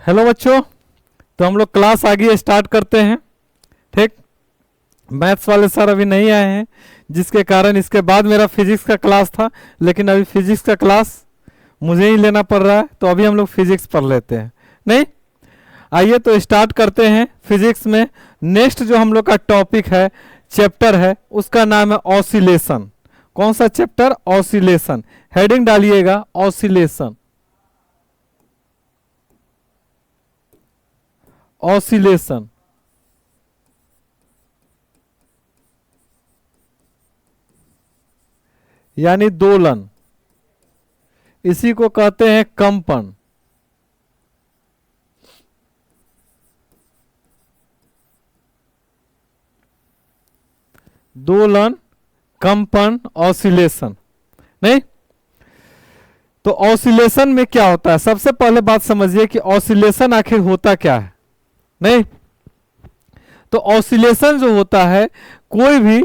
Hello बच्चों, तो हम लोग क्लास आगे स्टार्ट करते हैं। ठीक, मैथ्स वाले सर अभी नहीं आए हैं, जिसके कारण इसके बाद मेरा फिजिक्स का क्लास था, लेकिन अभी फिजिक्स का क्लास मुझे ही लेना पड़ रहा है, तो अभी हम लोग फिजिक्स पढ़ लेते हैं। नहीं, आइए तो स्टार्ट करते हैं। फिजिक्स में नेक्स्ट जो हम लोग का टॉपिक है, चैप्टर है, उसका नाम है ऑसिलेशन। कौन सा चैप्टर? ऑसिलेशन। हेडिंग डालिएगा ऑसिलेशन। ऑसिलेशन यानी दोलन, इसी को कहते हैं कंपन। दोलन, कंपन, ऑसिलेशन। नहीं, तो ऑसिलेशन में क्या होता है? सबसे पहले बात समझिए कि ऑसिलेशन आखिर होता क्या है। नहीं, तो ऑसिलेशन जो होता है, कोई भी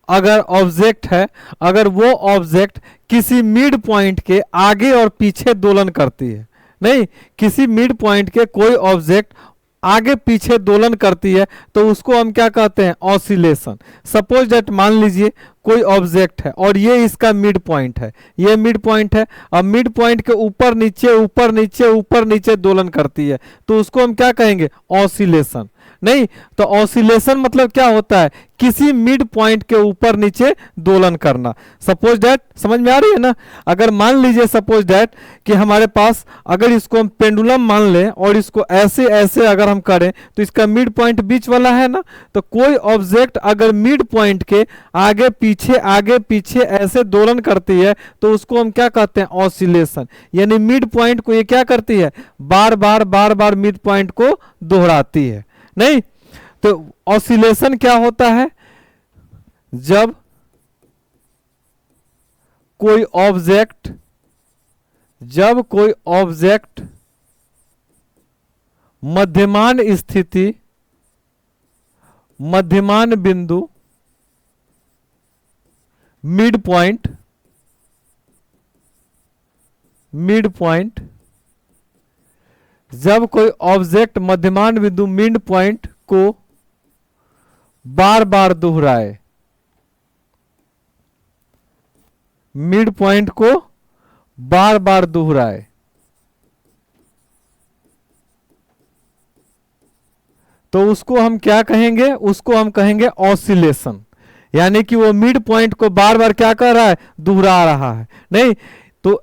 अगर ऑब्जेक्ट है, अगर वो ऑब्जेक्ट किसी मिड पॉइंट के आगे और पीछे दोलन करती है। नहीं, किसी मिड पॉइंट के कोई ऑब्जेक्ट आगे पीछे दोलन करती है, तो उसको हम क्या कहते हैं? ऑसिलेशन। सपोज दैट, मान लीजिए कोई ऑब्जेक्ट है और ये इसका मिड पॉइंट है, ये मिड पॉइंट है। अब मिड पॉइंट के ऊपर नीचे ऊपर नीचे ऊपर नीचे दोलन करती है, तो उसको हम क्या कहेंगे? ऑसिलेशन। नहीं, तो ऑसिलेशन मतलब क्या होता है? किसी मिड पॉइंट के ऊपर नीचे दोलन करना। सपोज दैट, समझ में आ रही है ना? अगर मान लीजिए सपोज दैट कि हमारे पास, अगर इसको हम पेंडुलम मान लें और इसको ऐसे ऐसे अगर हम करें, तो इसका मिड पॉइंट बीच वाला है ना, तो कोई ऑब्जेक्ट अगर मिड पॉइंट के आगे पीछे ऐसे दोलन करती है, तो उसको हम क्या कहते हैं? ऑसिलेशन। यानी मिड पॉइंट को ये क्या करती है? बार बार मिड पॉइंट को दोहराती है। नहीं, तो ऑसिलेशन क्या होता है? जब कोई ऑब्जेक्ट मध्यमान स्थिति, मध्यमान बिंदु, मिड पॉइंट, जब कोई ऑब्जेक्ट मध्यमान बिंदु मिड पॉइंट को बार बार दोहराए, मिड पॉइंट को बार बार दोहराए, तो उसको हम क्या कहेंगे? उसको हम कहेंगे ऑसिलेशन। यानी कि वो मिड पॉइंट को बार बार क्या कर रहा है? दोहरा रहा है। नहीं, तो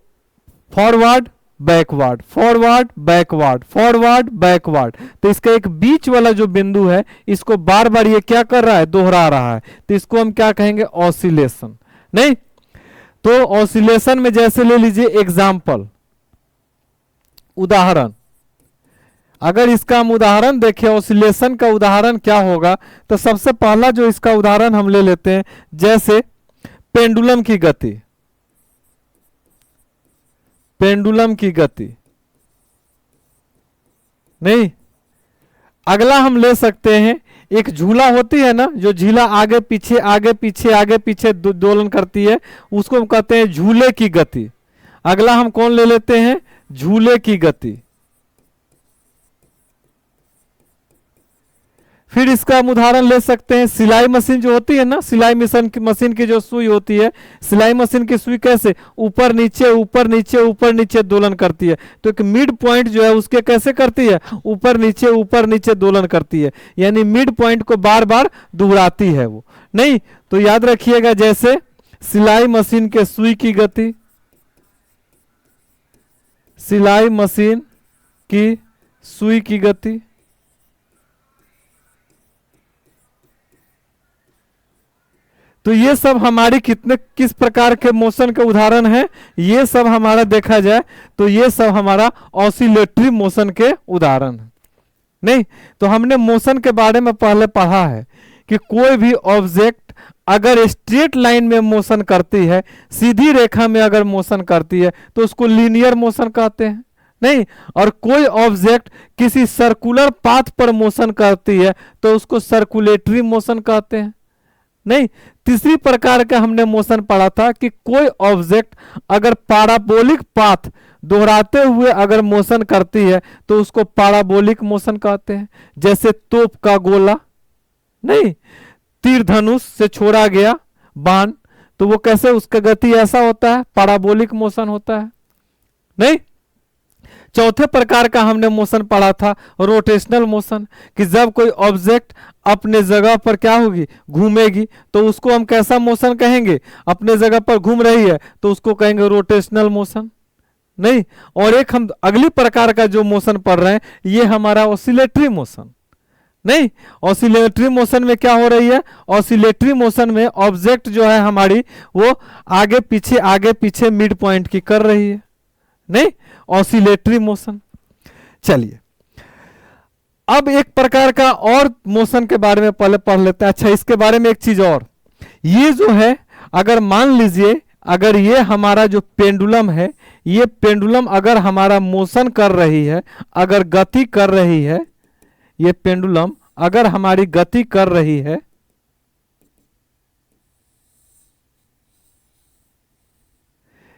forward backward, forward backward, forward backward, तो इसका एक बीच वाला जो बिंदु है, इसको बार बार ये क्या कर रहा है? दोहरा रहा है, तो इसको हम क्या कहेंगे? ऑसिलेशन। नहीं, तो ऑसिलेशन में जैसे ले लीजिए एग्जाम्पल, उदाहरण। अगर इसका हम उदाहरण देखें, ऑसिलेशन का उदाहरण क्या होगा, तो सबसे पहला जो इसका उदाहरण हम ले लेते हैं, जैसे पेंडुलम की गति। पेंडुलम की गति। नहीं, अगला हम ले सकते हैं, एक झूला होती है ना, जो झीला आगे पीछे दोलन करती है, उसको हम कहते हैं झूले की गति। अगला हम कौन ले लेते हैं? झूले की गति। फिर इसका हम उदाहरण ले सकते हैं, सिलाई मशीन जो होती है ना, सिलाई मशीन की जो सुई होती है, सिलाई मशीन की सुई कैसे ऊपर नीचे दोलन करती है, तो एक मिड पॉइंट जो है उसके कैसे करती है? ऊपर नीचे दोलन करती है, यानी मिड पॉइंट को बार बार दोहराती है वो। नहीं, तो याद रखिएगा, जैसे सिलाई मशीन के सुई की गति, सिलाई मशीन की सुई की गति। तो ये सब हमारी किस प्रकार के मोशन के उदाहरण हैं? ये सब हमारा देखा जाए तो ये सब हमारा ऑसिलेटरी मोशन के उदाहरण है। नहीं, तो हमने मोशन के बारे में पहले पढ़ा है कि कोई भी ऑब्जेक्ट अगर स्ट्रेट लाइन में मोशन करती है, सीधी रेखा में अगर मोशन करती है, तो उसको लीनियर मोशन कहते हैं। नहीं, और कोई ऑब्जेक्ट किसी सर्कुलर पाथ पर मोशन करती है, तो उसको सर्कुलेटरी मोशन कहते हैं। नहीं, तीसरी प्रकार का हमने मोशन पढ़ा था कि कोई ऑब्जेक्ट अगर पैराबोलिक पाथ दोहराते हुए अगर मोशन करती है तो उसको पैराबोलिक मोशन कहते हैं। जैसे तोप का गोला, नहीं, तीर धनुष से छोड़ा गया बाण, तो वो कैसे, उसका गति ऐसा होता है, पैराबोलिक मोशन होता है। नहीं, चौथे प्रकार का हमने मोशन पढ़ा था रोटेशनल मोशन, कि जब कोई ऑब्जेक्ट अपने जगह पर क्या होगी, घूमेगी, तो उसको हम कैसा मोशन कहेंगे, अपने जगह पर घूम रही है तो उसको कहेंगे रोटेशनल मोशन। नहीं, और एक हम अगली प्रकार का जो मोशन पढ़ रहे हैं ये हमारा ऑसिलेटरी मोशन। नहीं, ऑसिलेटरी मोशन में क्या हो रही है, ऑसिलेटरी मोशन में ऑब्जेक्ट जो है हमारी वो आगे पीछे मिड पॉइंट की कर रही है। नहीं, ऑसिलेटरी मोशन। चलिए अब एक प्रकार का और मोशन के बारे में पहले पढ़ लेते हैं। अच्छा, इसके बारे में एक चीज और, ये जो है अगर मान लीजिए अगर ये हमारा जो पेंडुलम है, ये पेंडुलम अगर हमारा मोशन कर रही है, अगर गति कर रही है, ये पेंडुलम अगर हमारी गति कर रही है,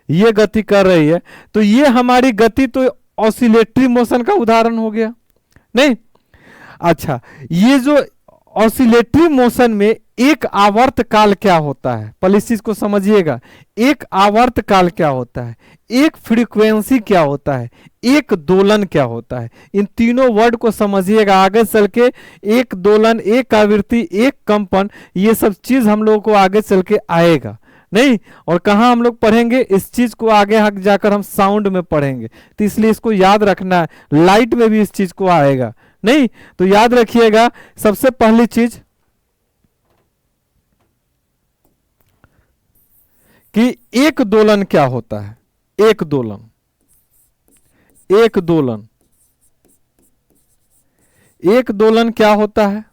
ये गति कर रही है, तो ये हमारी गति तो ऑसिलेटरी मोशन का उदाहरण हो गया। नहीं, अच्छा, ये जो ऑसिलेटरी मोशन में एक आवर्त काल क्या होता है, पहले इस चीज को समझिएगा। एक आवर्त काल क्या होता है, एक फ्रीक्वेंसी क्या होता है, एक दोलन क्या होता है, इन तीनों वर्ड को समझिएगा। आगे चल के एक दोलन, एक आवृत्ति, एक कंपन, ये सब चीज हम लोगों को आगे चल के आएगा। नहीं, और कहाँ हम लोग पढ़ेंगे इस चीज को, आगे जाकर हम साउंड में पढ़ेंगे, तो इसलिए इसको याद रखना है। लाइट में भी इस चीज को आएगा। नहीं, तो याद रखिएगा सबसे पहली चीज कि एक दोलन क्या होता है। एक दोलन, एक दोलन, एक दोलन क्या होता है,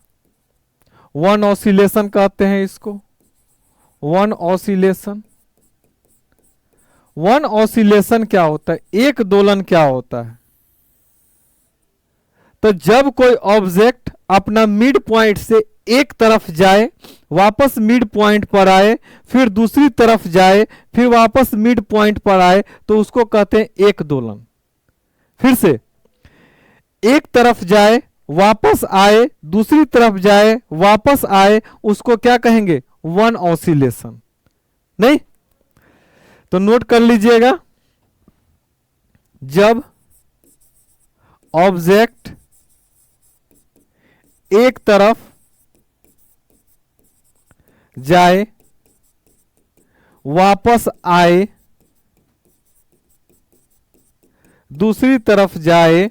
वन ऑसिलेशन कहते हैं इसको, वन ऑसिलेशन। वन ऑसिलेशन क्या होता है, एक दोलन क्या होता है, तो जब कोई ऑब्जेक्ट अपना मिड पॉइंट से एक तरफ जाए, वापस मिड पॉइंट पर आए, फिर दूसरी तरफ जाए, फिर वापस मिड पॉइंट पर आए, तो उसको कहते हैं एक दोलन। फिर से एक तरफ जाए, वापस आए, दूसरी तरफ जाए, वापस आए, उसको क्या कहेंगे, वन ऑसिलेशन। नहीं, तो नोट कर लीजिएगा, जब ऑब्जेक्ट एक तरफ जाए, वापस आए, दूसरी तरफ जाए,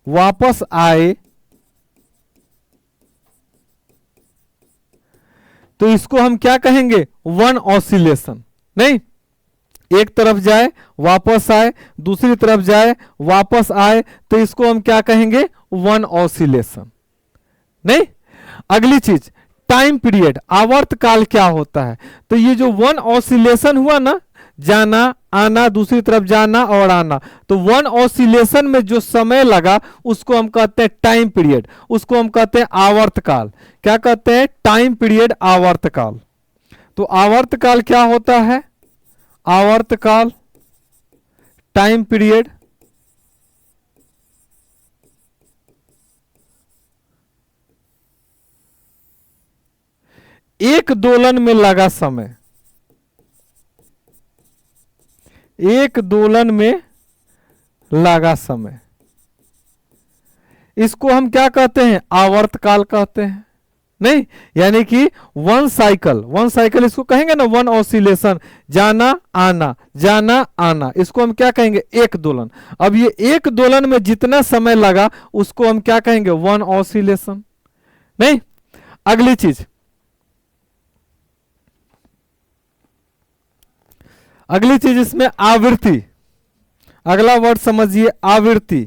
वापस आए, तो इसको हम क्या कहेंगे, वन ऑसिलेशन। नहीं, एक तरफ जाए, वापस आए, दूसरी तरफ जाए, वापस आए, तो इसको हम क्या कहेंगे, वन ऑसिलेशन। नहीं, अगली चीज टाइम पीरियड, आवर्त काल क्या होता है, तो ये जो वन ऑसिलेशन हुआ ना, जाना आना, दूसरी तरफ जाना और आना, तो वन ऑसिलेशन में जो समय लगा उसको हम कहते हैं टाइम पीरियड, उसको हम कहते हैं आवर्त काल। क्या कहते हैं, टाइम पीरियड, आवर्त काल। तो आवर्त काल क्या होता है, आवर्त काल, टाइम पीरियड, एक दोलन में लगा समय, एक दोलन में लगा समय, इसको हम क्या कहते हैं, आवर्त काल कहते हैं। नहीं, यानी कि वन साइकिल, वन साइकिल इसको कहेंगे ना, वन ऑसिलेशन, जाना आना, जाना आना, इसको हम क्या कहेंगे, एक दोलन। अब ये एक दोलन में जितना समय लगा उसको हम क्या कहेंगे, वन ऑसिलेशन। नहीं, अगली चीज, अगली चीज इसमें आवृत्ति, अगला वर्ड समझिए, आवृत्ति,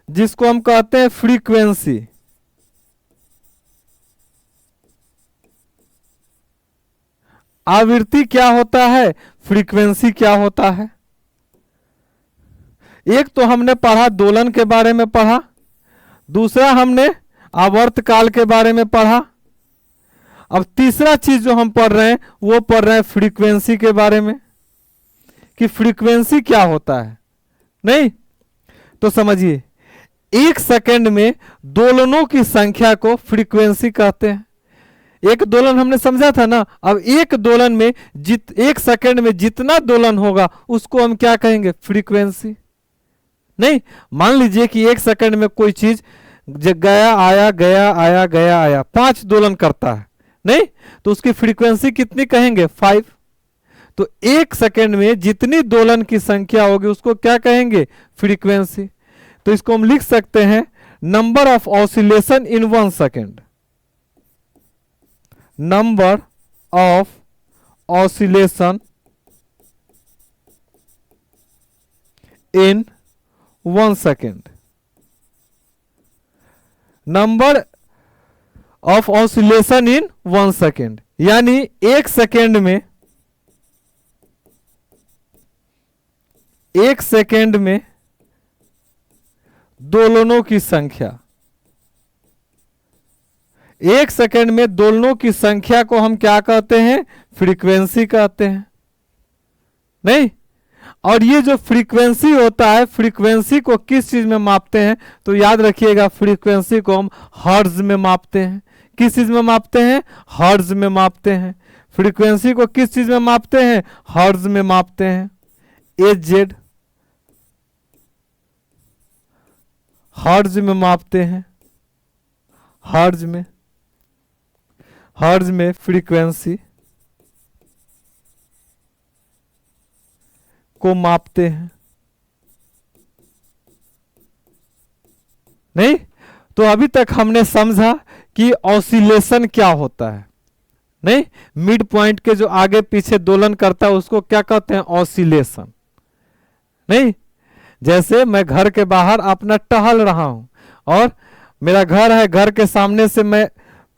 जिसको हम कहते हैं फ्रीक्वेंसी। आवृत्ति क्या होता है, फ्रीक्वेंसी क्या होता है। एक तो हमने पढ़ा दोलन के बारे में पढ़ा, दूसरा हमने आवर्त काल के बारे में पढ़ा। अब तीसरा चीज जो हम पढ़ रहे हैं वो पढ़ रहे हैं फ्रीक्वेंसी के बारे में, कि फ्रीक्वेंसी क्या होता है। नहीं तो समझिए, एक सेकंड में दोलनों की संख्या को फ्रीक्वेंसी कहते हैं। एक दोलन हमने समझा था ना। अब एक दोलन में एक सेकंड में जितना दोलन होगा उसको हम क्या कहेंगे, फ्रीक्वेंसी। नहीं, मान लीजिए कि एक सेकंड में कोई चीज गया आया गया आया गया आया 5 दोलन करता है, नहीं तो उसकी फ्रीक्वेंसी कितनी कहेंगे, 5। तो एक सेकंड में जितनी दोलन की संख्या होगी उसको क्या कहेंगे, फ्रीक्वेंसी। तो इसको हम लिख सकते हैं number of oscillation in 1 second. Number of oscillation in 1 second. Number of oscillation in 1 second, यानी एक सेकंड में, एक सेकंड में दोलनों की संख्या, एक सेकंड में दोलनों की संख्या को हम क्या कहते हैं, फ्रीक्वेंसी कहते हैं। नहीं, और ये जो फ्रीक्वेंसी होता है, फ्रीक्वेंसी को किस चीज में मापते हैं, तो याद रखिएगा फ्रीक्वेंसी को हम हर्ट्ज में मापते हैं। किस चीज में मापते हैं, हर्ट्ज में मापते हैं। फ्रीक्वेंसी को किस चीज में मापते हैं, हर्ट्ज में मापते हैं। एच हर्ट्ज में मापते हैं, हर्ट्ज में फ्रीक्वेंसी को मापते हैं। नहीं तो अभी तक हमने समझा कि ऑसिलेशन क्या होता है। नहीं, मिड पॉइंट के जो आगे पीछे दोलन करता है उसको क्या कहते हैं, ऑसिलेशन। नहीं, जैसे मैं घर के बाहर अपना टहल रहा हूं और मेरा घर है, घर के सामने से मैं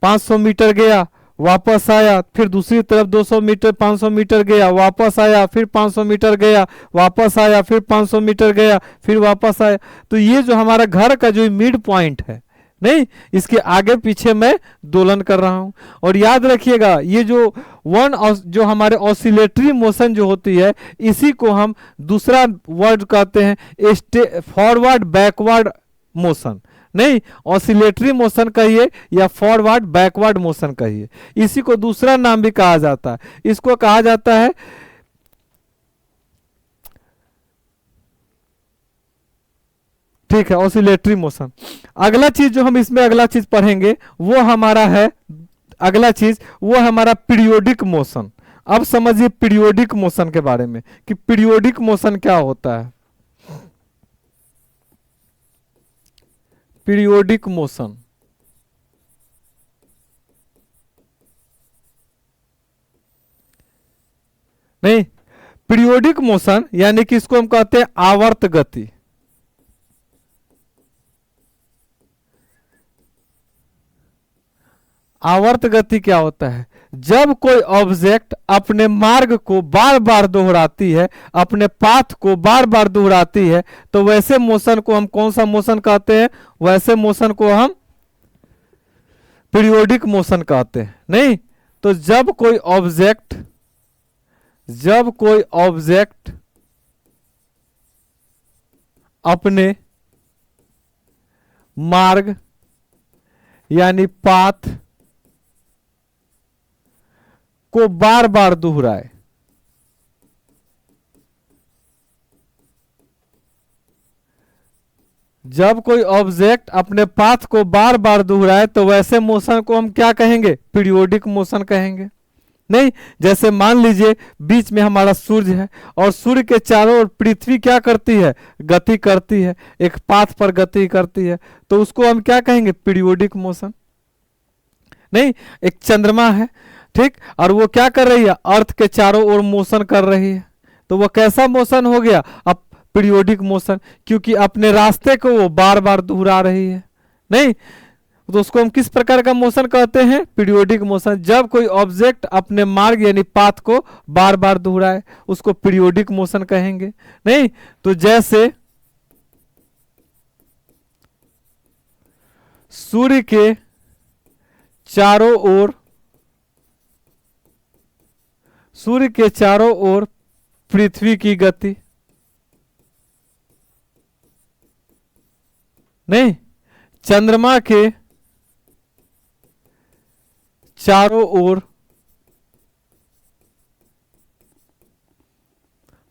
500 मीटर गया, वापस आया, फिर दूसरी तरफ 200 मीटर 500 मीटर गया, वापस आया, फिर 500 मीटर गया, वापस आया, फिर 500 मीटर गया, फिर वापस आया। तो ये जो हमारा घर का जो मिड पॉइंट है, नहीं इसके आगे पीछे मैं दोलन कर रहा हूं। और याद रखिएगा ये जो हमारे ऑसिलेटरी मोशन जो होती है, इसी को हम दूसरा वर्ड कहते हैं फॉरवर्ड बैकवर्ड मोशन। नहीं, ऑसिलेटरी मोशन कहिए या फॉरवर्ड बैकवर्ड मोशन कहिए, इसी को दूसरा नाम भी कहा जाता है। इसको कहा जाता है ठीक है, ऑसिलेटरी मोशन। अगला चीज जो हम इसमें अगला चीज पढ़ेंगे वो हमारा है, अगला चीज वो हमारा पीरियोडिक मोशन। अब समझिए पीरियोडिक मोशन के बारे में कि पीरियोडिक मोशन क्या होता है। पीरियोडिक मोशन, नहीं पीरियोडिक मोशन यानी कि इसको हम कहते हैं आवर्त गति। आवर्त गति क्या होता है, जब कोई ऑब्जेक्ट अपने मार्ग को बार बार दोहराती है, अपने पाथ को बार बार दोहराती है, तो वैसे मोशन को हम कौन सा मोशन कहते हैं, वैसे मोशन को हम पीरियोडिक मोशन कहते हैं। नहीं तो जब कोई ऑब्जेक्ट अपने मार्ग यानी पाथ को बार बार दोहराए, जब कोई ऑब्जेक्ट अपने पाथ को बार बार दोहराए तो वैसे मोशन को हम क्या कहेंगे, पीरियोडिक मोशन कहेंगे। नहीं, जैसे मान लीजिए बीच में हमारा सूर्य है और सूर्य के चारों ओर पृथ्वी क्या करती है, गति करती है, एक पाथ पर गति करती है, तो उसको हम क्या कहेंगे, पीरियोडिक मोशन। नहीं, एक चंद्रमा है, ठीक, और वो क्या कर रही है, अर्थ के चारों ओर मोशन कर रही है, तो वो कैसा मोशन हो गया, अब पीरियोडिक मोशन, क्योंकि अपने रास्ते को वो बार बार दोहरा रही है। नहीं तो उसको हम किस प्रकार का मोशन कहते हैं, पीरियोडिक मोशन। जब कोई ऑब्जेक्ट अपने मार्ग यानी पाथ को बार बार दोहराए उसको पीरियोडिक मोशन कहेंगे। नहीं तो जैसे सूर्य के चारों ओर सूर्य के चारों ओर पृथ्वी की गति, नहीं, चंद्रमा के चारों ओर,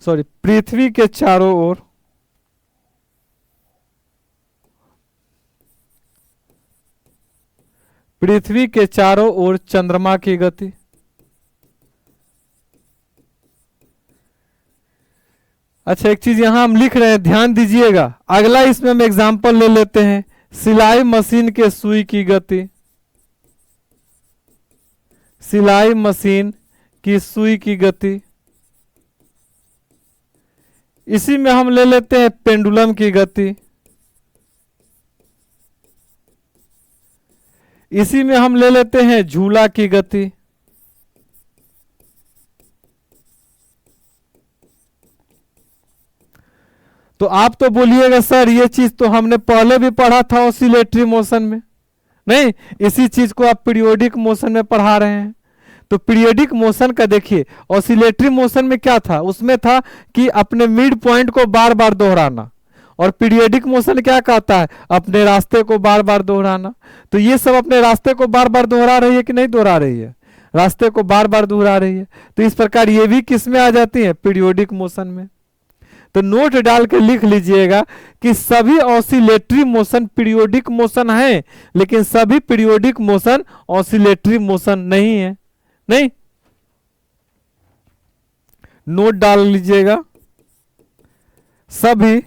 सॉरी, पृथ्वी के चारों ओर पृथ्वी के चारों ओर चंद्रमा की गति। अच्छा, एक चीज यहां हम लिख रहे हैं, ध्यान दीजिएगा। अगला इसमें हम एग्जांपल ले लेते हैं, सिलाई मशीन के सुई की गति, सिलाई मशीन की सुई की गति। इसी में हम ले लेते हैं पेंडुलम की गति, इसी में हम ले लेते हैं झूला की गति। तो आप तो बोलिएगा सर ये चीज तो हमने पहले भी पढ़ा था ऑसिलेटरी मोशन में। नहीं, इसी चीज को आप पीरियोडिक मोशन में पढ़ा रहे हैं। तो पीरियोडिक मोशन का देखिए, ऑसिलेटरी मोशन में क्या था, उसमें था कि अपने मिड पॉइंट को बार बार दोहराना, और पीरियोडिक मोशन क्या कहता है, अपने रास्ते को बार बार दोहराना। तो ये सब अपने रास्ते को बार बार दोहरा रही है कि नहीं दोहरा रही है, रास्ते को बार बार दोहरा रही है। तो इस प्रकार ये भी किस में आ जाती है, पीरियोडिक मोशन में। तो नोट डाल के लिख लीजिएगा कि सभी ऑसिलेटरी मोशन पीरियोडिक मोशन है, लेकिन सभी पीरियोडिक मोशन ऑसिलेटरी मोशन नहीं है। नहीं, नोट डाल लीजिएगा, सभी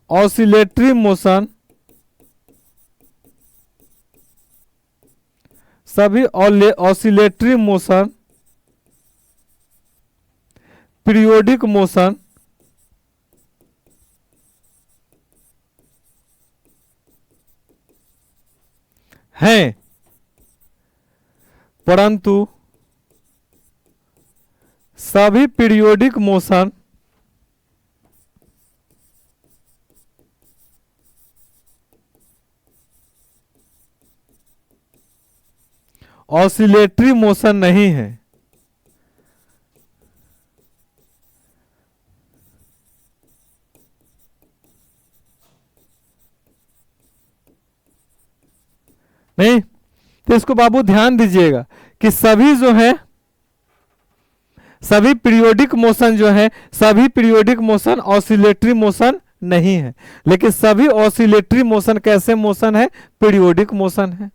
ऑसिलेटरी मोशन, सभी ऑसिलेटरी मोशन पीरियोडिक मोशन हैं, परंतु सभी पीरियोडिक मोशन ऑसिलेटरी मोशन नहीं है। नहीं, तो इसको बाबू ध्यान दीजिएगा कि सभी जो है, सभी पीरियोडिक मोशन जो है, सभी पीरियोडिक मोशन ऑसिलेटरी मोशन नहीं है, लेकिन सभी ऑसिलेटरी मोशन कैसे मोशन है, पीरियोडिक मोशन है।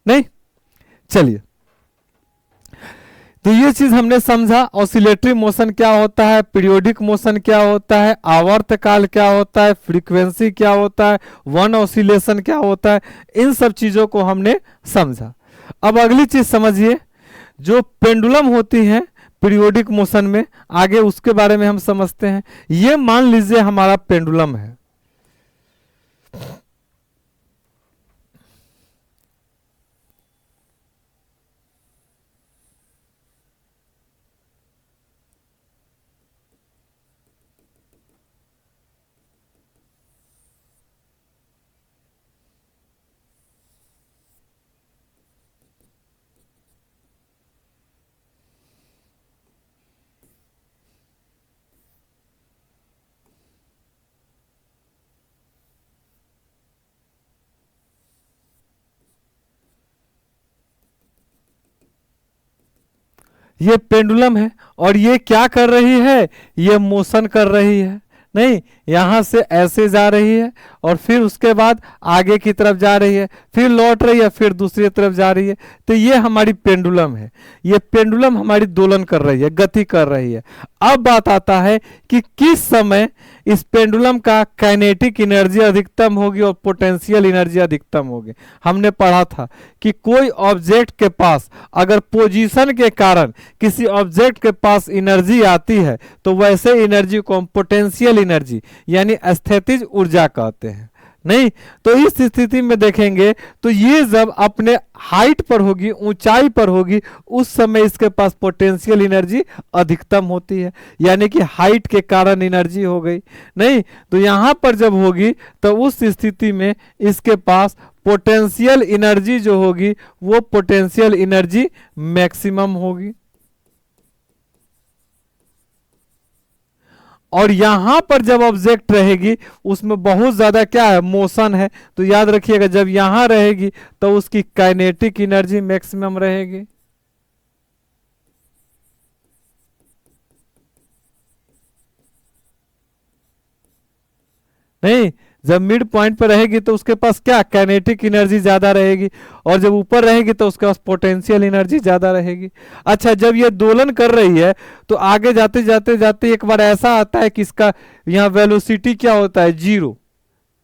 नहीं, चलिए, तो ये चीज हमने समझा, ऑसिलेटरी मोशन क्या होता है, पीरियोडिक मोशन क्या होता है, आवर्तकाल क्या होता है, फ्रीक्वेंसी क्या होता है, वन ऑसिलेशन क्या होता है, इन सब चीजों को हमने समझा। अब अगली चीज समझिए, जो पेंडुलम होती है पीरियोडिक मोशन में, आगे उसके बारे में हम समझते हैं। ये मान लीजिए हमारा पेंडुलम है, ये पेंडुलम है, और ये क्या कर रही है, ये मोशन कर रही है। नहीं, यहां से ऐसे जा रही है और फिर उसके बाद आगे की तरफ जा रही है, फिर लौट रही है, फिर दूसरी तरफ जा रही है। तो ये हमारी पेंडुलम है, ये पेंडुलम हमारी दोलन कर रही है, गति कर रही है। अब बात आता है कि किस समय इस पेंडुलम का काइनेटिक एनर्जी अधिकतम होगी और पोटेंशियल एनर्जी अधिकतम होगी। हमने पढ़ा था कि कोई ऑब्जेक्ट के पास अगर पोजीशन के कारण किसी ऑब्जेक्ट के पास एनर्जी आती है तो वैसे एनर्जी को हम पोटेंशियल एनर्जी यानी स्थितिज ऊर्जा कहते हैं। नहीं, तो इस स्थिति में देखेंगे तो ये जब अपने हाइट पर होगी, ऊंचाई पर होगी, उस समय इसके पास पोटेंशियल एनर्जी अधिकतम होती है, यानी कि हाइट के कारण एनर्जी हो गई। नहीं, तो यहां पर जब होगी तो उस स्थिति में इसके पास पोटेंशियल एनर्जी जो होगी वो पोटेंशियल एनर्जी मैक्सिमम होगी। और यहां पर जब ऑब्जेक्ट रहेगी उसमें बहुत ज्यादा क्या है, मोशन है, तो याद रखिएगा जब यहां रहेगी तो उसकी काइनेटिक एनर्जी मैक्सिमम रहेगी। नहीं, जब मिड पॉइंट पर रहेगी तो उसके पास क्या, काइनेटिक एनर्जी ज्यादा रहेगी, और जब ऊपर रहेगी तो उसके पास पोटेंशियल एनर्जी ज्यादा रहेगी। अच्छा, जब ये दोलन कर रही है तो आगे जाते जाते जाते एक बार ऐसा आता है कि इसका यहाँ वेलोसिटी क्या होता है, जीरो।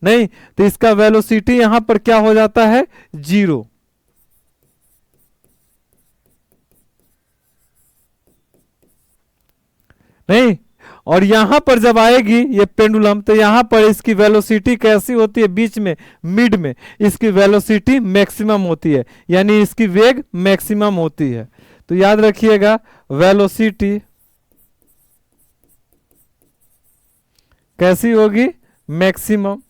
नहीं, तो इसका वेलोसिटी यहां पर क्या हो जाता है, जीरो। नहीं, और यहां पर जब आएगी ये पेंडुलम तो यहां पर इसकी वेलोसिटी कैसी होती है, बीच में मिड में इसकी वेलोसिटी मैक्सिमम होती है, यानी इसकी वेग मैक्सिमम होती है। तो याद रखिएगा वेलोसिटी कैसी होगी, मैक्सिमम।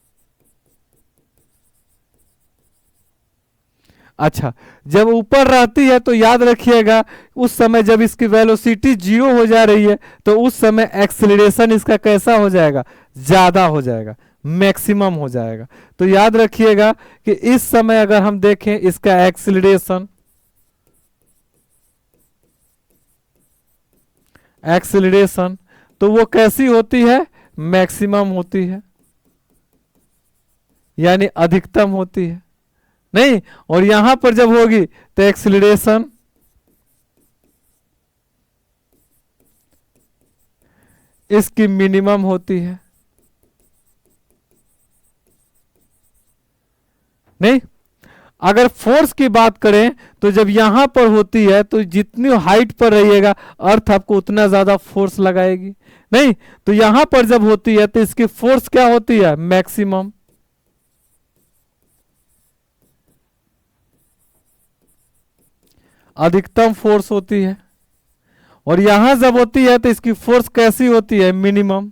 अच्छा, जब ऊपर रहती है तो याद रखिएगा उस समय जब इसकी वेलोसिटी जीरो हो जा रही है तो उस समय एक्सेलरेशन इसका कैसा हो जाएगा, ज्यादा हो जाएगा, मैक्सिमम हो जाएगा। तो याद रखिएगा कि इस समय अगर हम देखें इसका एक्सेलरेशन, एक्सेलरेशन तो वो कैसी होती है, मैक्सिमम होती है, यानी अधिकतम होती है। नहीं, और यहां पर जब होगी तो एक्सीलरेशन इसकी मिनिमम होती है। नहीं, अगर फोर्स की बात करें तो जब यहां पर होती है तो जितनी हाइट पर रहिएगा अर्थ आपको उतना ज्यादा फोर्स लगाएगी। नहीं, तो यहां पर जब होती है तो इसकी फोर्स क्या होती है, मैक्सिमम। अधिकतम फोर्स होती है, और यहां जब होती है तो इसकी फोर्स कैसी होती है, मिनिमम।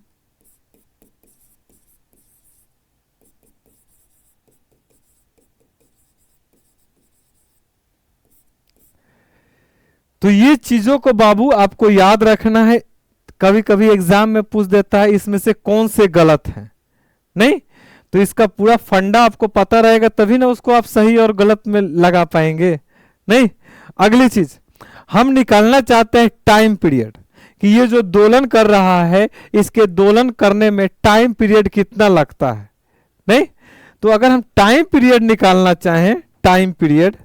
तो ये चीजों को बाबू आपको याद रखना है, कभी कभी एग्जाम में पूछ देता है इसमें से कौन से गलत हैं। नहीं, तो इसका पूरा फंडा आपको पता रहेगा तभी ना उसको आप सही और गलत में लगा पाएंगे। नहीं, अगली चीज हम निकालना चाहते हैं टाइम पीरियड, कि ये जो दोलन कर रहा है इसके दोलन करने में टाइम पीरियड कितना लगता है। नहीं, तो अगर हम टाइम पीरियड निकालना चाहें, टाइम पीरियड,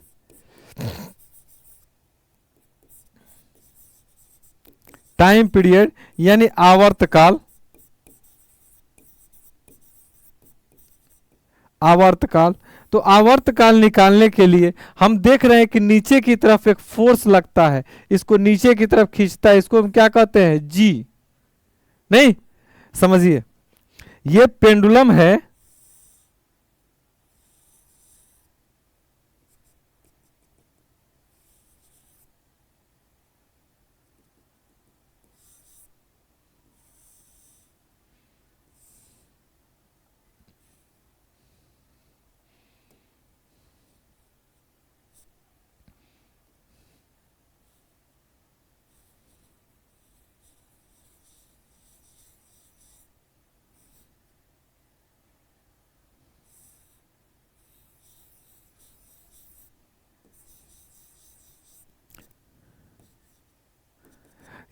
टाइम पीरियड यानी आवर्तकाल, आवर्तकाल, तो आवर्तकाल निकालने के लिए हम देख रहे हैं कि नीचे की तरफ एक फोर्स लगता है, इसको नीचे की तरफ खींचता है, इसको हम क्या कहते हैं, जी। नहीं, समझिए ये पेंडुलम है,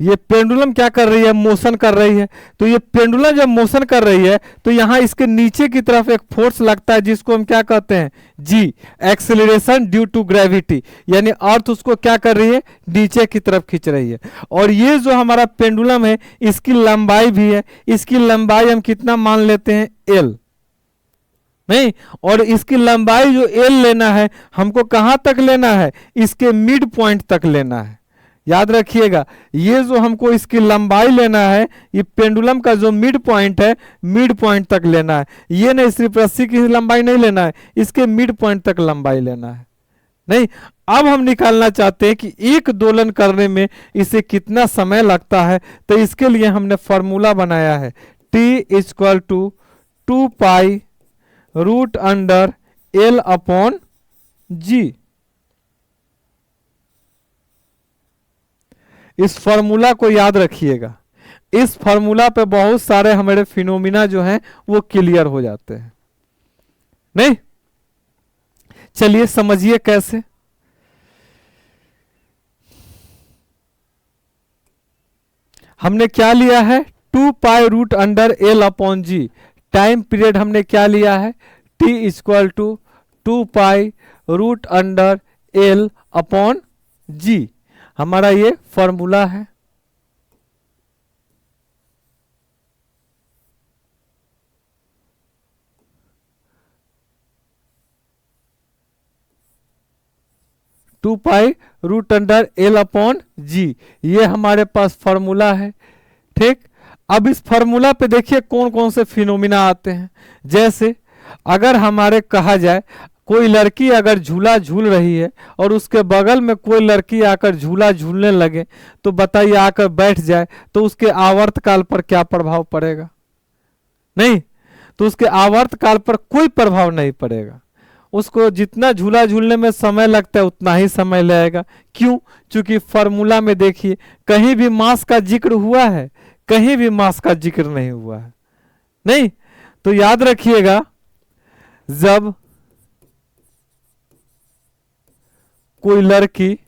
ये पेंडुलम क्या कर रही है, मोशन कर रही है। तो ये पेंडुलम जब मोशन कर रही है तो यहां इसके नीचे की तरफ एक फोर्स लगता है जिसको हम क्या कहते हैं, जी, एक्सेलरेशन ड्यू टू ग्रेविटी, यानी अर्थ उसको क्या कर रही है, नीचे की तरफ खींच रही है। और ये जो हमारा पेंडुलम है इसकी लंबाई भी है, इसकी लंबाई हम कितना मान लेते हैं, एल। नहीं, और इसकी लंबाई जो एल लेना है हमको कहां तक लेना है, इसके मिड पॉइंट तक लेना है। याद रखिएगा ये जो हमको इसकी लंबाई लेना है, ये पेंडुलम का जो मिड पॉइंट है, मिड पॉइंट तक लेना है। ये नहीं सिर्फ रस्सी की लंबाई नहीं लेना है, इसके मिड पॉइंट तक लंबाई लेना है। नहीं, अब हम निकालना चाहते हैं कि एक दोलन करने में इसे कितना समय लगता है। तो इसके लिए हमने फॉर्मूला बनाया है, T equal to 2 pi root under l upon g. इस फॉर्मूला को याद रखिएगा, इस फॉर्मूला पे बहुत सारे हमारे फिनोमिना जो हैं वो क्लियर हो जाते हैं। नहीं, चलिए समझिए कैसे। हमने क्या लिया है, 2 pi root under L/G। Time period हमने क्या लिया है, T equal to 2 pi root under L/G। हमारा ये फॉर्मूला है। To pi root under L/G, ये हमारे पास फॉर्मूला है। ठीक, अब इस फॉर्मूला पे देखिए कौन कौन से फिनोमिना आते हैं। जैसे अगर हमारे कहा जाए कोई लड़की अगर झूला झूल रही है और उसके बगल में कोई लड़की आकर झूला झूलने लगे, तो बताइए आकर बैठ जाए तो उसके आवर्तकाल पर क्या प्रभाव पड़ेगा। नहीं, तो उसके आवर्तकाल पर कोई प्रभाव नहीं पड़ेगा। उसको जितना झूला झूलने में समय लगता है उतना ही समय लगेगा। क्यों? क्योंकि फॉर्मूला में देखिए कहीं भी मास का जिक्र हुआ है, कहीं भी मास का जिक्र नहीं हुआ है। नहीं, तो याद रखिएगा, जब कोई लड़की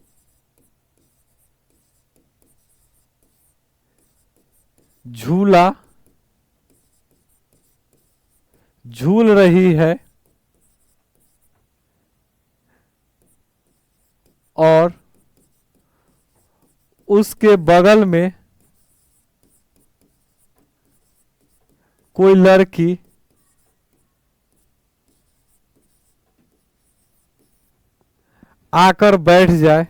झूला झूल रही है और उसके बगल में कोई लड़की आकर बैठ जाए,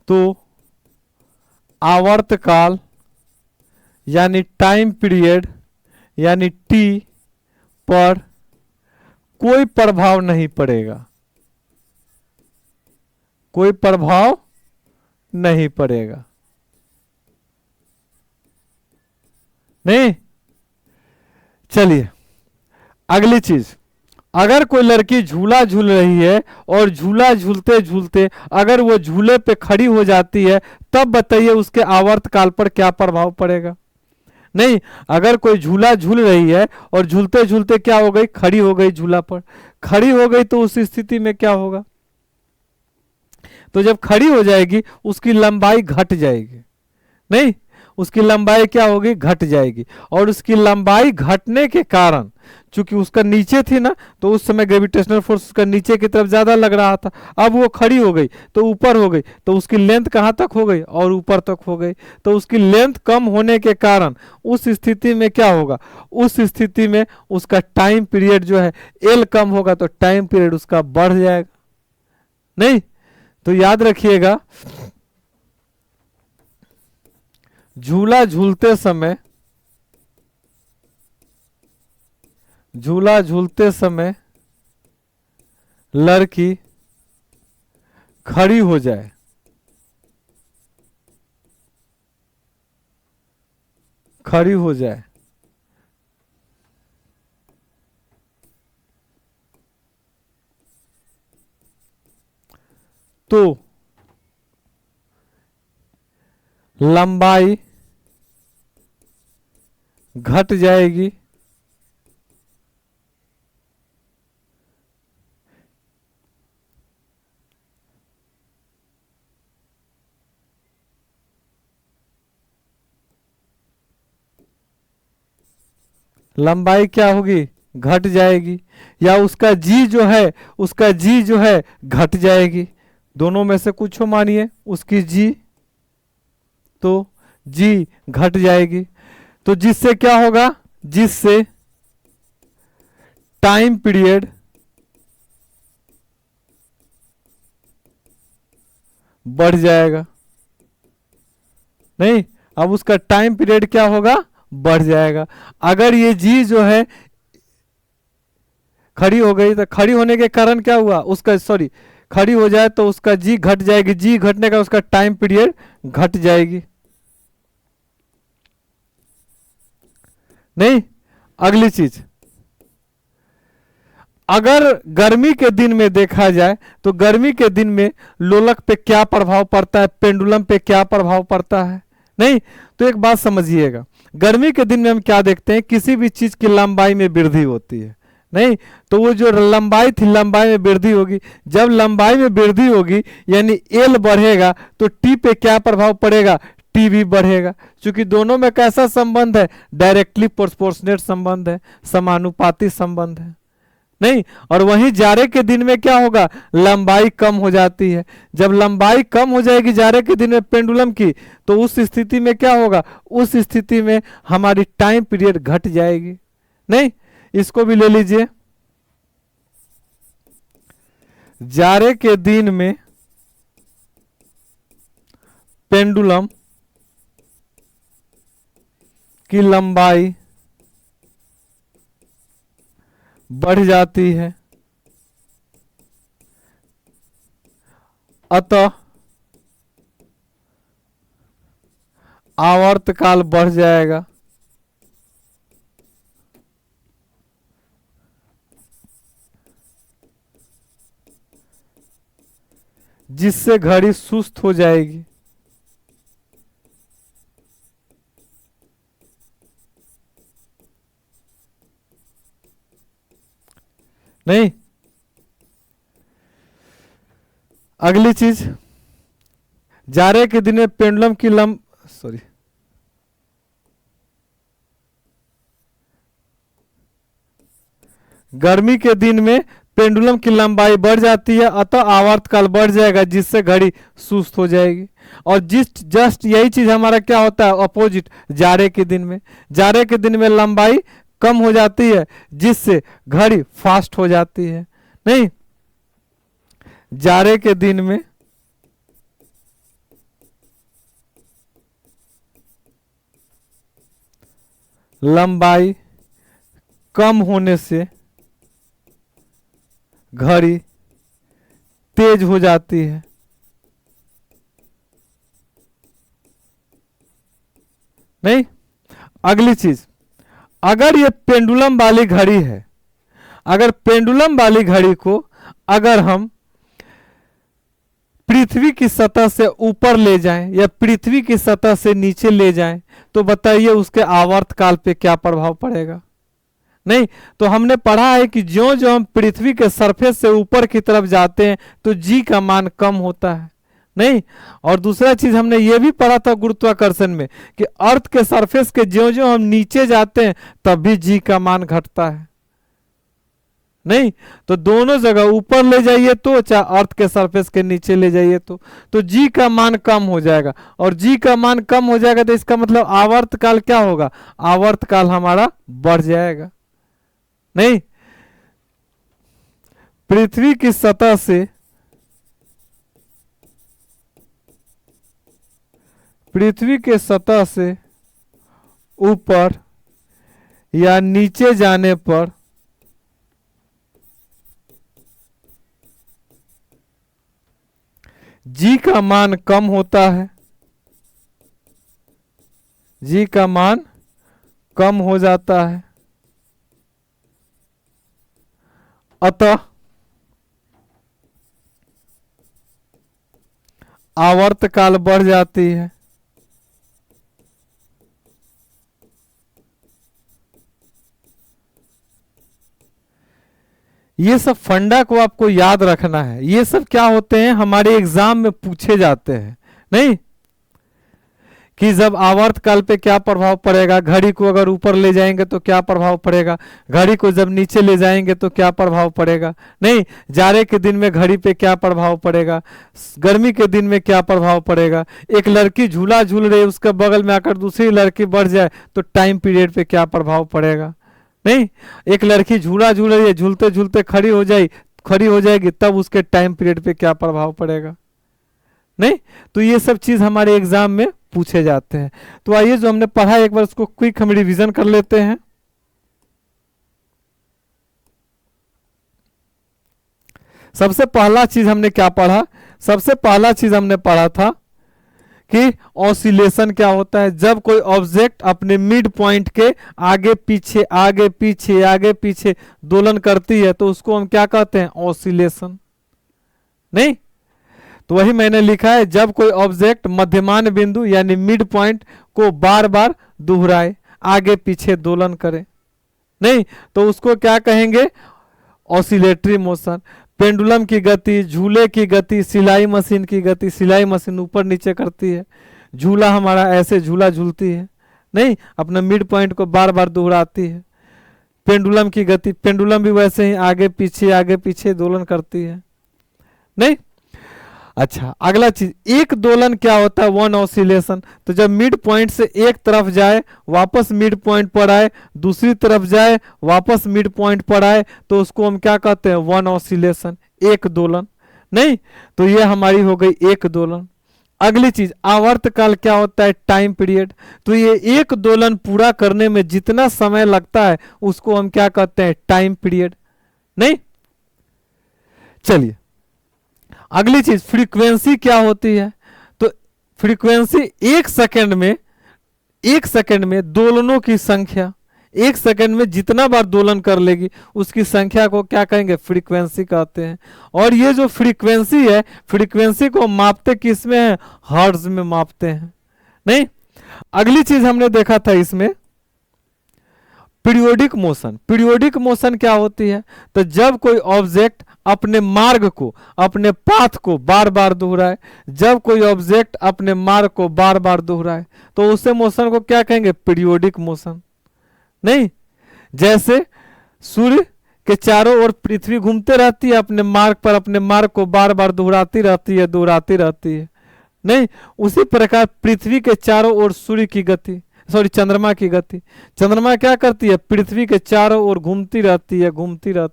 तो आवर्तकाल यानी टाइम पीरियड यानी टी पर कोई प्रभाव नहीं पड़ेगा, कोई प्रभाव नहीं पड़ेगा। नहीं, चलिए अगली चीज, अगर कोई लड़की झूला झूल रही है और झूला झूलते झूलते अगर वो झूले पे खड़ी हो जाती है, तब बताइए उसके आवर्तकाल पर क्या प्रभाव पड़ेगा। नहीं, अगर कोई झूला झूल रही है और झूलते झूलते क्या हो गई, खड़ी हो गई, झूला पर खड़ी हो गई, तो उस स्थिति में क्या होगा, तो जब खड़ी हो जाएगी उसकी लंबाई घट जाएगी। नहीं, उसकी लंबाई क्या होगी, घट जाएगी। और उसकी लंबाई घटने के कारण, चूंकि उसका नीचे थी ना, तो उस समय ग्रेविटेशनल फोर्स उसका नीचे की तरफ ज्यादा लग रहा था। अब वो खड़ी हो गई तो ऊपर हो गई, तो उसकी लेंथ कहाँ तक हो गई, और ऊपर तक हो गई। तो उसकी लेंथ कम होने के कारण उस स्थिति में क्या होगा, उस स्थिति में उसका टाइम पीरियड जो है एल कम होगा, तो टाइम पीरियड उसका बढ़ जाएगा। नहीं, तो याद रखिएगा, झूला झूलते समय, झूला झूलते समय लड़की खड़ी हो जाए, खड़ी हो जाए, तो लंबाई घट जाएगी, लंबाई क्या होगी, घट जाएगी, या उसका जी जो है, उसका जी जो है घट जाएगी। दोनों में से कुछ हो, मानिए उसकी जी, तो जी घट जाएगी। तो जिससे क्या होगा, जिससे टाइम पीरियड बढ़ जाएगा। नहीं, अब उसका टाइम पीरियड क्या होगा, बढ़ जाएगा। अगर ये जी जो है खड़ी हो गई, तो खड़ी होने के कारण क्या हुआ, उसका सॉरी खड़ी हो जाए तो उसका जी घट जाएगी, जी घटने का उसका टाइम पीरियड घट जाएगी। नहीं, अगली चीज, अगर गर्मी के दिन में देखा जाए तो गर्मी के दिन में लोलक पे क्या प्रभाव पड़ता है, पेंडुलम पे क्या प्रभाव पड़ता है? नहीं, तो एक बात समझिएगा, गर्मी के दिन में हम क्या देखते हैं, किसी भी चीज की लंबाई में वृद्धि होती है। नहीं, तो वो जो लंबाई थी, लंबाई में वृद्धि होगी। जब लंबाई में वृद्धि होगी यानी एल बढ़ेगा तो टी पे क्या प्रभाव पड़ेगा, टी भी बढ़ेगा। क्योंकि दोनों में कैसा संबंध है, डायरेक्टली प्रोपोर्शनेट संबंध है, समानुपाती संबंध है। नहीं, और वहीं जाड़े के दिन में क्या होगा, लंबाई कम हो जाती है। जब लंबाई कम हो जाएगी जाड़े के दिन में पेंडुलम की, तो उस स्थिति में क्या होगा, उस स्थिति में हमारी टाइम पीरियड घट जाएगी। नहीं, इसको भी ले लीजिए, जाड़े के दिन में पेंडुलम की लंबाई बढ़ जाती है, अतः आवर्तकाल बढ़ जाएगा। जिससे घड़ी सुस्त हो जाएगी। नहीं, अगली चीज, जाड़े के दिन में पेंडुलम की गर्मी के दिन में पेंडुलम की लंबाई बढ़ जाती है, अतः आवर्तकाल बढ़ जाएगा, जिससे घड़ी सुस्त हो जाएगी। और जस्ट यही चीज हमारा क्या होता है, अपोजिट, जाड़े के दिन में। जाड़े के दिन में लंबाई कम हो जाती है, जिससे घड़ी फास्ट हो जाती है। नहीं, जाड़े के दिन में लंबाई कम होने से घड़ी तेज हो जाती है। नहीं, अगली चीज, अगर ये पेंडुलम वाली घड़ी है, अगर पेंडुलम वाली घड़ी को अगर हम पृथ्वी की सतह से ऊपर ले जाएं या पृथ्वी की सतह से नीचे ले जाएं, तो बताइए उसके आवर्तकाल पे क्या प्रभाव पड़ेगा? नहीं, तो हमने पढ़ा है कि ज्यों ज्यों हम पृथ्वी के सरफेस से ऊपर की तरफ जाते हैं तो जी का मान कम होता है। नहीं, और दूसरा चीज हमने ये भी पढ़ा था गुरुत्वाकर्षण में कि अर्थ के सरफेस के ज्यों ज्यों हम नीचे जाते हैं तब भी जी का मान घटता है। नहीं, तो दोनों जगह ऊपर ले जाइए तो चाहे अर्थ के सरफेस के नीचे ले जाइए तो जी का मान कम हो जाएगा। और जी का मान कम हो जाएगा तो इसका मतलब आवर्तकाल क्या होगा, आवर्तकाल हमारा बढ़ जाएगा। नहीं, पृथ्वी की सतह से पृथ्वी के सतह से ऊपर या नीचे जाने पर जी का मान कम होता है, जी का मान कम हो जाता है, अतः आवर्तकाल बढ़ जाती है। ये सब फंडा को आपको याद रखना है। ये सब क्या होते हैं, हमारे एग्जाम में पूछे जाते हैं। नहीं, कि जब आवर्तकाल पे क्या प्रभाव पड़ेगा, घड़ी को अगर ऊपर ले जाएंगे तो क्या प्रभाव पड़ेगा, घड़ी को जब नीचे ले जाएंगे तो क्या प्रभाव पड़ेगा। नहीं, जाड़े के दिन में घड़ी पे क्या प्रभाव पड़ेगा, गर्मी के दिन में क्या प्रभाव पड़ेगा, एक लड़की झूला झूल रही है उसके बगल में आकर दूसरी लड़की बढ़ जाए तो टाइम पीरियड पे क्या प्रभाव पड़ेगा। नहीं, एक लड़की झूला झूल रही है, झूलते झूलते खड़ी हो जाएगी तब उसके टाइम पीरियड पे क्या प्रभाव पड़ेगा। नहीं, तो ये सब चीज हमारे एग्जाम में पूछे जाते हैं। तो आइए जो हमने पढ़ा एक बार उसको क्विक हम रिवीजन कर लेते हैं। सबसे पहला चीज हमने क्या पढ़ा, सबसे पहला चीज हमने पढ़ा था कि ऑसिलेशन क्या होता है, जब कोई ऑब्जेक्ट अपने मिड पॉइंट के आगे पीछे आगे पीछे आगे पीछे दोलन करती है तो उसको हम क्या कहते हैं, ऑसिलेशन। नहीं, तो वही मैंने लिखा है, जब कोई ऑब्जेक्ट मध्यमान बिंदु यानी मिड पॉइंट को बार बार दोहराए, आगे पीछे दोलन करे, नहीं तो उसको क्या कहेंगे, ऑसिलेटरी मोशन। पेंडुलम की गति, झूले की गति, सिलाई मशीन की गति, सिलाई मशीन ऊपर नीचे करती है, झूला हमारा ऐसे झूला झूलती है, नहीं अपना मिड पॉइंट को बार बार दोहराती है। पेंडुलम की गति, पेंडुलम भी वैसे ही आगे पीछे दोलन करती है, नहीं। अच्छा, अगला चीज, एक दोलन क्या होता है, वन ऑसिलेशन। तो जब मिड पॉइंट से एक तरफ जाए वापस मिड पॉइंट पर आए, दूसरी तरफ जाए वापस मिड पॉइंट पर आए, तो उसको हम क्या कहते हैं, वन ऑसिलेशन, एक दोलन, नहीं। तो ये हमारी हो गई एक दोलन। अगली चीज, आवर्तकाल क्या होता है, टाइम पीरियड। तो ये एक दोलन पूरा करने में जितना समय लगता है उसको हम क्या कहते हैं, टाइम पीरियड, नहीं। चलिए अगली चीज, फ्रीक्वेंसी क्या होती है। तो फ्रीक्वेंसी एक सेकंड में दोलनों की संख्या, एक सेकंड में जितना बार दोलन कर लेगी उसकी संख्या को क्या कहेंगे, फ्रीक्वेंसी कहते हैं। और ये जो फ्रीक्वेंसी है, फ्रीक्वेंसी को मापते किस में है, हर्ट्ज में मापते हैं, नहीं। अगली चीज हमने देखा था इसमें पीरियोडिक मोशन। पीरियोडिक मोशन क्या होती है, तो जब कोई ऑब्जेक्ट अपने मार्ग को, अपने पाथ को बार बार दोहराए, जब कोई ऑब्जेक्ट अपने मार्ग को बार बार दोहराए तो उसे मोशन को क्या कहेंगे, पीरियोडिक मोशन, नहीं। जैसे सूर्य के चारों ओर पृथ्वी घूमते रहती है अपने मार्ग पर, अपने मार्ग को बार बार दोहराती रहती है, नहीं। उसी प्रकार पृथ्वी के चारों ओर सूर्य की गति, चंद्रमा की गति, चंद्रमा क्या करती है, पृथ्वी के चारों ओर घूमती रहती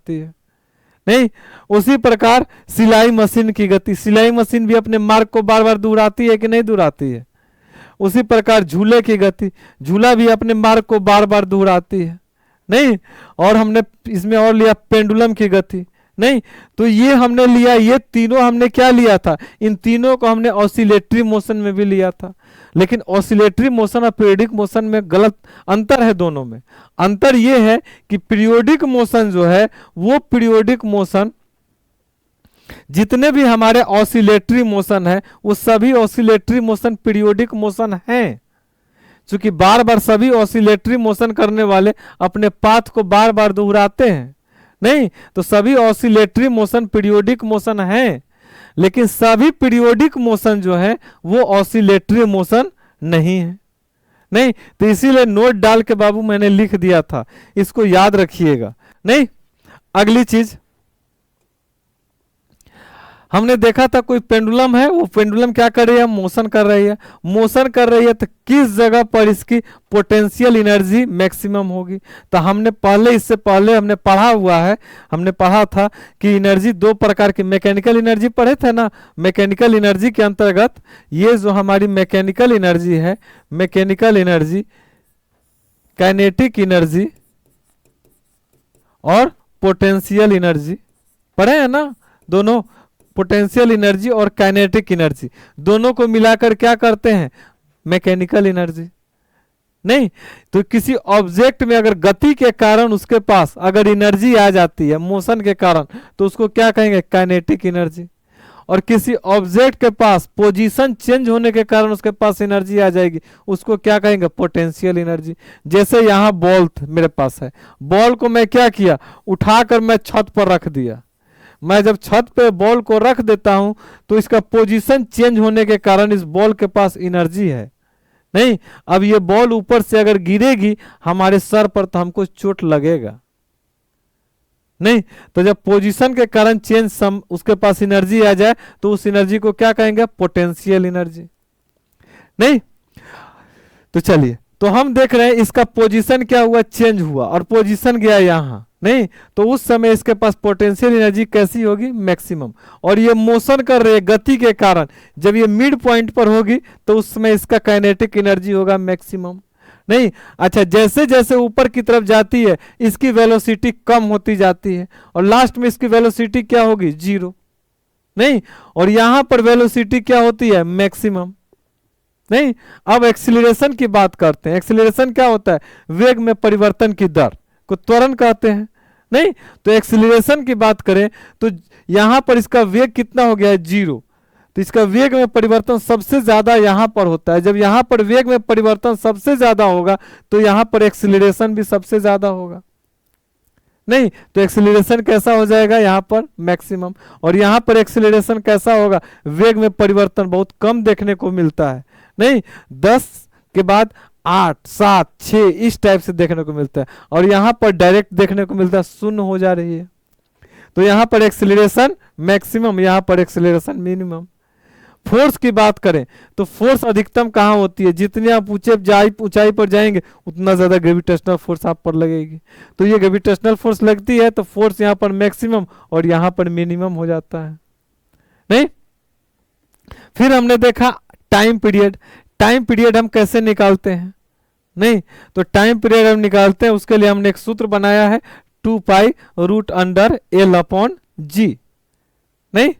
है, नहीं। उसी प्रकार सिलाई मशीन की गति, सिलाई मशीन भी अपने मार्ग को बार बार दोहराती है कि नहीं दोहराती है। उसी प्रकार झूले की गति, झूला भी अपने मार्ग को बार बार दोहराती है, नहीं। और हमने इसमें और लिया पेंडुलम की गति, नहीं। तो ये हमने लिया, ये तीनों हमने क्या लिया था, इन तीनों को हमने ऑसिलेटरी मोशन में भी लिया था। लेकिन ऑसिलेटरी मोशन और पीरियोडिक मोशन में गलत अंतर है, दोनों में अंतर ये है कि पीरियोडिक मोशन जो है वो पीरियोडिक मोशन, जितने भी हमारे ऑसिलेटरी मोशन है वो सभी ऑसिलेटरी मोशन पीरियोडिक मोशन हैं। क्योंकि बार बार सभी ऑसिलेटरी मोशन करने वाले अपने पाथ को बार बार दोहराते हैं, नहीं। तो सभी ऑसिलेटरी मोशन पीरियोडिक मोशन हैं, लेकिन सभी पीरियोडिक मोशन जो है वो ऑसिलेटरी मोशन नहीं है, नहीं। तो इसीलिए नोट डाल के बाबू मैंने लिख दिया था, इसको याद रखिएगा, नहीं। अगली चीज हमने देखा था, कोई पेंडुलम है, वो पेंडुलम क्या कर रही है, मोशन कर रही है, तो किस जगह पर इसकी पोटेंशियल एनर्जी मैक्सिमम होगी। तो हमने इससे पहले हमने पढ़ा हुआ है, हमने पढ़ा था कि एनर्जी दो प्रकार की, मैकेनिकल एनर्जी पढ़े थे ना। मैकेनिकल एनर्जी के अंतर्गत ये जो हमारी मैकेनिकल एनर्जी है, मैकेनिकल एनर्जी, काइनेटिक एनर्जी और पोटेंशियल एनर्जी पढ़े हैं ना, दोनों पोटेंशियल एनर्जी और काइनेटिक एनर्जी दोनों को मिलाकर क्या करते हैं, मैकेनिकल एनर्जी, नहीं। तो किसी ऑब्जेक्ट में अगर गति के कारण उसके पास अगर एनर्जी आ जाती है मोशन के कारण तो उसको क्या कहेंगे, काइनेटिक एनर्जी। और किसी ऑब्जेक्ट के पास पोजीशन चेंज होने के कारण उसके पास एनर्जी आ जाएगी, उसको क्या कहेंगे, पोटेंशियल एनर्जी। जैसे यहाँ बॉल मेरे पास है, बॉल को मैं क्या किया, उठाकर मैं छत पर रख दिया। मैं जब छत पे बॉल को रख देता हूं तो इसका पोजीशन चेंज होने के कारण इस बॉल के पास एनर्जी है, नहीं। अब ये बॉल ऊपर से अगर गिरेगी हमारे सर पर तो हमको चोट लगेगा, नहीं। तो जब पोजीशन के कारण उसके पास एनर्जी आ जाए तो उस एनर्जी को क्या कहेंगे, पोटेंशियल एनर्जी, नहीं। तो चलिए, तो हम देख रहे हैं इसका पोजीशन क्या हुआ, चेंज हुआ और पोजीशन गया यहां, नहीं। तो उस समय इसके पास पोटेंशियल एनर्जी कैसी होगी, मैक्सिमम। और ये मोशन कर रहे हैं गति के कारण, जब ये मिड पॉइंट पर होगी तो उस समय इसका काइनेटिक एनर्जी होगा मैक्सिमम, नहीं। अच्छा, जैसे जैसे ऊपर की तरफ जाती है इसकी वेलोसिटी कम होती जाती है और लास्ट में इसकी वेलोसिटी क्या होगी, 0, नहीं। और यहां पर वेलोसिटी क्या होती है, मैक्सिमम, नहीं। अब एक्सीलरेशन की बात करते हैं। एक्सीलरेशन क्या होता है? वेग में परिवर्तन की दर को त्वरण कहते हैं, नहीं। तो एक्सीलरेशन की बात करें तो यहां पर इसका वेग कितना हो गया है? 0। तो इसका वेग में परिवर्तन सबसे ज्यादा यहां पर होता है। जब यहां पर वेग में परिवर्तन सबसे ज्यादा होगा तो यहां पर एक्सीलरेशन भी सबसे ज्यादा होगा, नहीं। तो एक्सीलरेशन कैसा हो जाएगा? यहां पर मैक्सिमम। और यहां पर एक्सीलरेशन कैसा होगा? वेग में परिवर्तन बहुत कम देखने को मिलता है, नहीं। 10 के बाद 8, 7, 6 इस टाइप से देखने को मिलता है। और यहां पर डायरेक्ट देखने को मिलता है, 0 हो जा रही है। तो यहां पर एक्सीलरेशन मैक्सिमम, यहां पर एक्सीलरेशन मिनिमम। फोर्स की बात करें तो फोर्स अधिकतम कहाँ होती है? जितने आप ऊंचाई पर जाएंगे उतना ज्यादा ग्रेविटेशनल फोर्स आप पर लगेगी। तो ये ग्रेविटेशनल फोर्स लगती है तो फोर्स यहाँ पर मैक्सिमम और यहाँ पर मिनिमम हो जाता है, नहीं। फिर हमने देखा टाइम पीरियड। टाइम पीरियड हम कैसे निकालते हैं, नहीं। तो टाइम पीरियड हम निकालते हैं, उसके लिए हमने एक सूत्र बनाया है 2π√L/g, नहीं।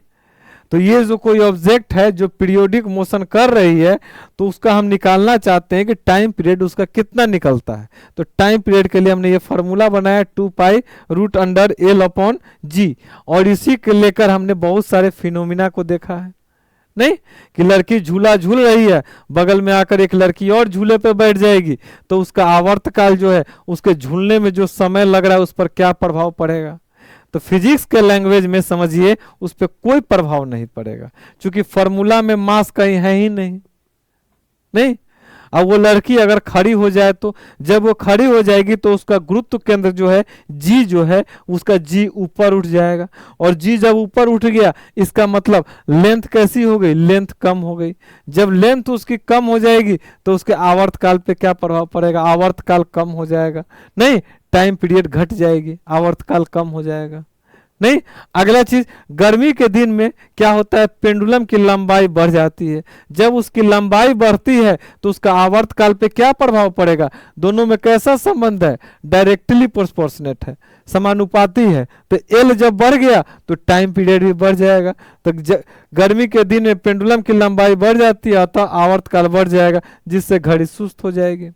तो ये जो कोई ऑब्जेक्ट है जो पीरियोडिक मोशन कर रही है तो उसका हम निकालना चाहते हैं कि टाइम पीरियड उसका कितना निकलता है। तो टाइम पीरियड के लिए हमने ये फार्मूला बनाया 2π√L/g। और इसी के लेकर हमने बहुत सारे फिनोमिना को देखा है, नहीं। कि लड़की झूला झूल रही है, बगल में आकर एक लड़की और झूले पे बैठ जाएगी तो उसका आवर्तकाल जो है, उसके झूलने में जो समय लग रहा है उस पर क्या प्रभाव पड़ेगा। तो फिजिक्स के लैंग्वेज में समझिए उस पर कोई प्रभाव नहीं पड़ेगा, क्योंकि फॉर्मूला में मास कहीं है ही नहीं, नहीं। अब वो लड़की अगर खड़ी हो जाए तो जब वो खड़ी हो जाएगी तो उसका गुरुत्व केंद्र जो है जी जो है उसका जी ऊपर उठ जाएगा। और जी जब ऊपर उठ गया इसका मतलब लेंथ कैसी हो गई? लेंथ कम हो गई। जब लेंथ उसकी कम हो जाएगी तो उसके आवर्तकाल पे क्या प्रभाव पड़ेगा? आवर्तकाल कम हो जाएगा, नहीं। टाइम पीरियड घट जाएगी, आवर्तकाल कम हो जाएगा, नहीं। अगला चीज, गर्मी के दिन में क्या होता है? पेंडुलम की लंबाई बढ़ जाती है। जब उसकी लंबाई बढ़ती है तो उसका आवर्तकाल पे क्या प्रभाव पड़ेगा? दोनों में कैसा संबंध है? डायरेक्टली प्रोपोर्शनेट है, समानुपाती है। तो एल जब बढ़ गया तो टाइम पीरियड भी बढ़ जाएगा। तो गर्मी के दिन में पेंडुलम की लंबाई बढ़ जाती है अतः आवर्तकाल बढ़ जाएगा, जिससे घड़ी सुस्त हो जाएगी।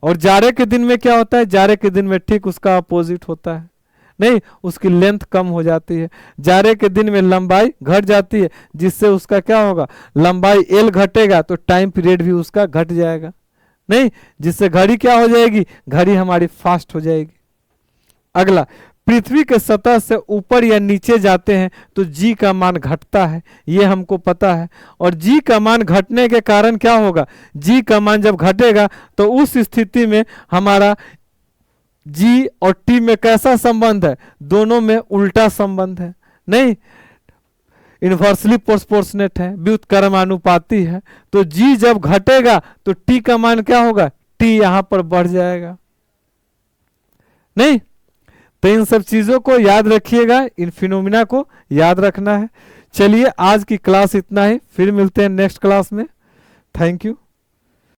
और जाड़े के दिन में क्या होता है? जाड़े के दिन में ठीक उसका अपोजिट होता है, नहीं। उसकी लेंथ कम हो जाती है। जाड़े के दिन में लंबाई घट जाती है, जिससे उसका क्या होगा? लंबाई एल घटेगा तो टाइम पीरियड भी उसका घट जाएगा, नहीं। जिससे घड़ी क्या हो जाएगी? घड़ी हमारी फास्ट हो जाएगी। अगला, पृथ्वी के सतह से ऊपर या नीचे जाते हैं तो जी का मान घटता है, ये हमको पता है। और जी का मान घटने के कारण क्या होगा? जी का मान जब घटेगा तो उस स्थिति में हमारा जी और टी में कैसा संबंध है? दोनों में उल्टा संबंध है, नहीं। इनवर्सली प्रोपोर्शनेट है, व्युत्क्रमानुपाती है। तो जी जब घटेगा तो टी का मान क्या होगा? टी यहां पर बढ़ जाएगा, नहीं। तो इन सब चीजों को याद रखिएगा, इन फिनोमिना को याद रखना है। चलिए आज की क्लास इतना ही, फिर मिलते हैं नेक्स्ट क्लास में। Thank you.